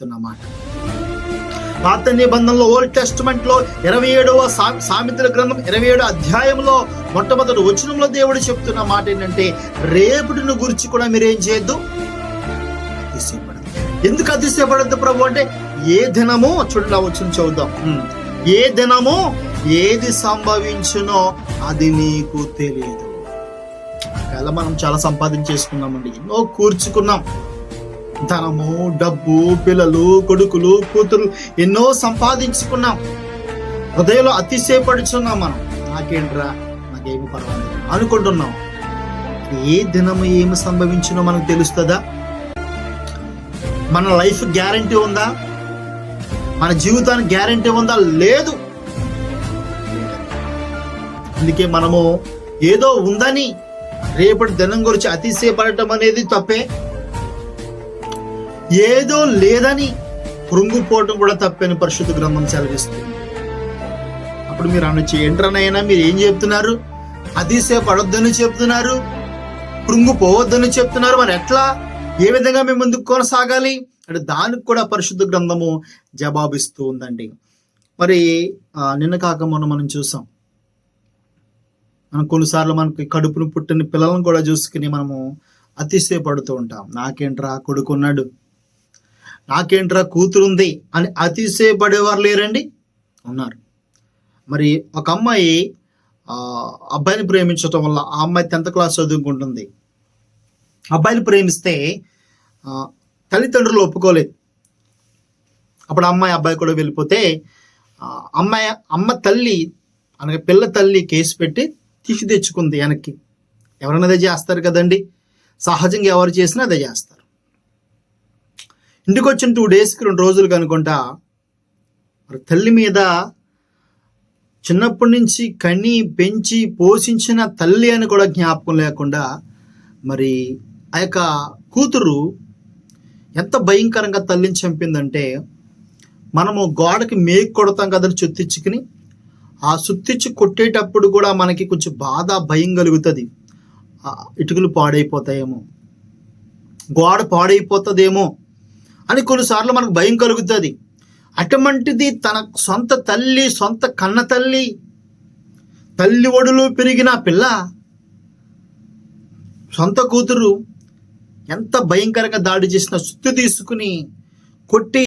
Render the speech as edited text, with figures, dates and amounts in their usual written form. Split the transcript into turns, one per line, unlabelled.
అన్నమాట. పాత నిబంధనలో ఓల్డ్ టెస్టిమెంట్ లో 27వ సామెతల గ్రంథం 27 అధ్యాయంలో మొట్టమొదటి వచనంలో దేవుడు చెప్తున్న మాట ఏంటంటే, రేపుటిని గురించి కూడా మీరేం చేయొద్దు, అతిశయపడద్దు. ఎందుకు అతిశయపడద్దు ప్రభు అంటే, ఏ దినమో చూడండి, వచనం చదువుదాం. ఏ దినమో ఏది సంభవించునో అది నీకు తెలియదు. అలా మనం చాలా సంపాదించేసుకున్నామండి, ఎన్నో కూర్చుకున్నాం, ధనము, డబ్బు, పిల్లలు, కొడుకులు, కూతురు ఎన్నో సంపాదించుకున్నాం. హృదయంలో అతిశయపడుచున్నాం. మనం నాకేంట్రా, నాకేమి పర్వాలేదు అనుకుంటున్నాం. ఏ దినము ఏమి సంభవించినో మనకు తెలుస్తుందా? మన లైఫ్ గ్యారంటీ ఉందా? మన జీవితానికి గ్యారంటీ ఉందా? లేదు. అందుకే మనము ఏదో ఉందని రేపటి దినం గురించి అతిశయపడటం అనేది తప్పే. ఏదో లేదని కృంగిపోవటం కూడా తప్పని పరిశుద్ధ గ్రంథం సెలవిస్తుంది. అప్పుడు మీరు అనొచ్చు, ఏంట్రనైనా మీరు ఏం చెప్తున్నారు? అతిశయపడొద్దని చెప్తున్నారు, కృంగిపోవద్దని చెప్తున్నారు, మరి ఎట్లా, ఏ విధంగా మేము ముందుకు కొనసాగాలి అంటే దానికి కూడా పరిశుద్ధ గ్రంథము జవాబిస్తూ ఉందండి. మరి నిన్న కాక మొన్న మనం చూసాం, మనం కొన్నిసార్లు మనకి కడుపును పుట్టిన పిల్లలను కూడా చూసుకుని మనము అతిశయపడుతూ ఉంటాం. నాకేంట్రా కొడుకున్నాడు, నాకేంట్రా కూతురుంది అని అతిశయపడేవారు లేరండి, ఉన్నారు. మరి ఒక అమ్మాయి అబ్బాయిని ప్రేమించటం వల్ల, ఆ అమ్మాయి 10th క్లాస్ చదువుకుంటుంది, అబ్బాయిని ప్రేమిస్తే తల్లిదండ్రులు ఒప్పుకోలేదు. అప్పుడు అబ్బాయి కూడా వెళ్ళిపోతే అమ్మ తల్లి అనగా పిల్ల తల్లి కేసు పెట్టి తీసి తెచ్చుకుంది వెనక్కి. ఎవరైనా అదే చేస్తారు కదండి, సహజంగా ఎవరు చేసినా అదే చేస్తారు. ఇంటికి వచ్చిన 2 డేస్కి 2 రోజులు కనుకుంటా మరి తల్లి మీద, చిన్నప్పటి నుంచి కని పెంచి పోషించిన తల్లి అని కూడా జ్ఞాపకం లేకుండా మరి ఆ యొక్క కూతురు ఎంత భయంకరంగా తల్లిని చంపిందంటే, మనము గోడకి మేకు కొడతాం కదని చుత్తిచ్చుకుని, ఆ సుత్తిచ్చి కొట్టేటప్పుడు కూడా మనకి కొంచెం బాధ, భయం కలుగుతుంది. ఇటుకలు పాడైపోతాయేమో, గోడ పాడైపోతుందేమో అని కొన్నిసార్లు మనకు భయం కలుగుతుంది. అటువంటిది తన సొంత తల్లి, సొంత కన్న తల్లి ఒడిలో పెరిగిన పిల్ల, సొంత కూతురు ఎంత భయంకరంగా దాడి చేసిన సుత్తి తీసుకుని కొట్టి